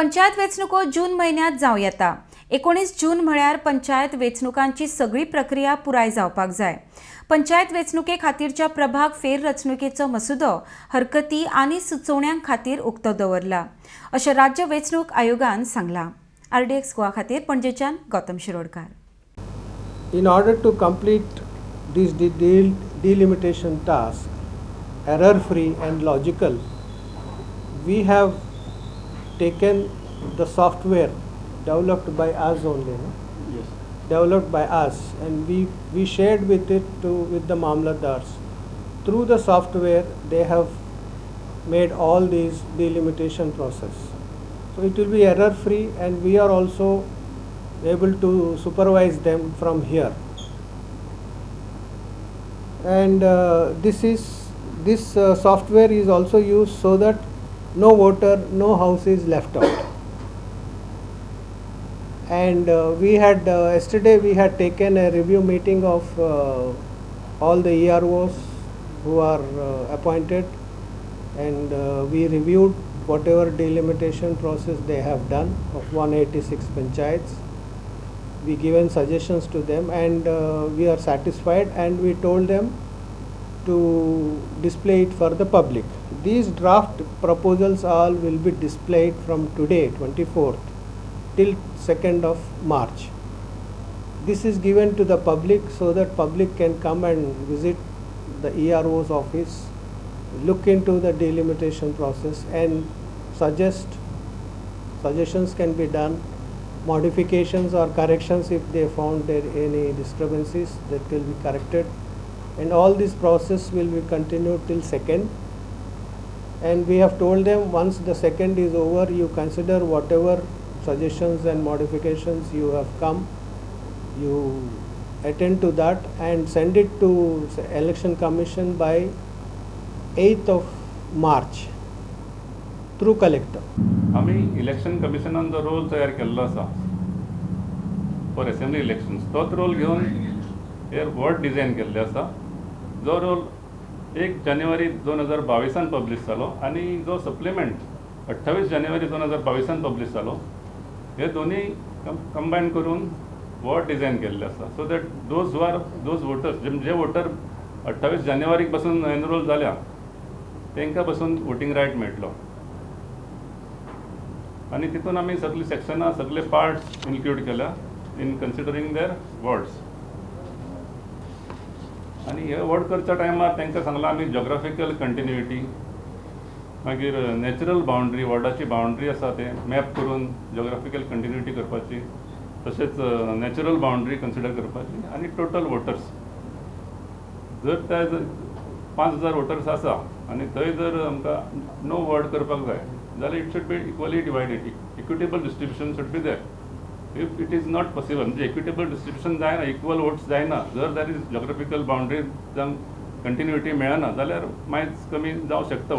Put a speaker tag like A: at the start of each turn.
A: पंचायत वेंचणुको जून म्हयन्यांत जावं येता। 19 जून म्हळ्यार पंचायत वेंचणुकांची सगळी प्रक्रिया पुराय जावपाक जाय। पंचायत वेंचणुके खातीरच्या प्रभाग फेररचणुकेचो मसुदो हरकती आनी सुचोवण्यां खातीर उक्तो दवरला, अशें राज्य वेंचणूक आयोगान सांगलां। RDXGOA खातीर पणजेच्यान Gautam Shirodkar.
B: In order to complete this delimitation task error-free and logical, we have taken the software developed by us only, no?
C: Yes.
B: Developed by us, and we shared with the Mamlatdars. Through the software, they have made all these delimitation process. So it will be error-free, and we are also able to supervise them from here. And this software is also used so that no voter, no house is left out. And yesterday we had taken a review meeting of all the EROs who are appointed, and we reviewed whatever delimitation process they have done of 186 panchayats. We given suggestions to them, and we are satisfied, and we told them to display it for the public. These draft proposals all will be displayed from today 24th till 2nd of March. This is given to the public so that public can come and visit the ERO's office, look into the delimitation process, and suggestions can be done, modifications or corrections if they found there any discrepancies that will be corrected, and all this process will be continued till 2nd. And we have told them once the 2nd is over, you consider whatever suggestions and modifications you have come, you attend to that and send it to Election Commission by 8th of March through collector.
C: आम्ही election कमिशनान जो role तयार केल्लो आसा for assembly elections, तोच role घेवन हेर word design केल्ले आसा, जो रोल 1 जानेवारी 2022 पब्लीश जालो आनी जो सप्लिमेंट 28 जानेवारी 2022 पब्लीश जालो, हे दोन्ही कंबायन करून वर्ड डिझायन केल्ले आसा, so that those voters J voter 28 जानेवारीक पासून एनरोल जाल्या तांकां पासून वोटींग रायट मेळटलो. आणि तितून आम्ही सगळी सेक्शनां, सगळे पार्ट्स इन्क्लूड केल्या इन कन्सिडरींग देअर वर्ड्स. आणि हे वर्ड करच्या टायमार तांकां सांगलां आमी जॉग्राफिकल कंटिन्युटी, मागीर नॅचरल बाउंड्री, वर्डाची बाउंड्री आसा ते मॅप करून जॉग्राफिकल कंटिन्युटी करपाची, तशेंच नॅचरल बाउंड्री कन्सिडर करपाची, आनी टोटल वोटर्स. जर त्या 5000 वोटर्स आसा आनी थंय जर आमकां नो वर्ड करपाक जाय जाल्यार it should be equally divided. Equitable distribution should be there. If it is not possible, म्हणजे इक्विटेबल डिस्ट्रिब्युशन जायना, इक्वल वोट्स जायना, जर दॅर इज जॉग्राफिकल बाउंड्री जावन कंटिन्युटी मेळना जाल्यार मायज कमी जावं शकता.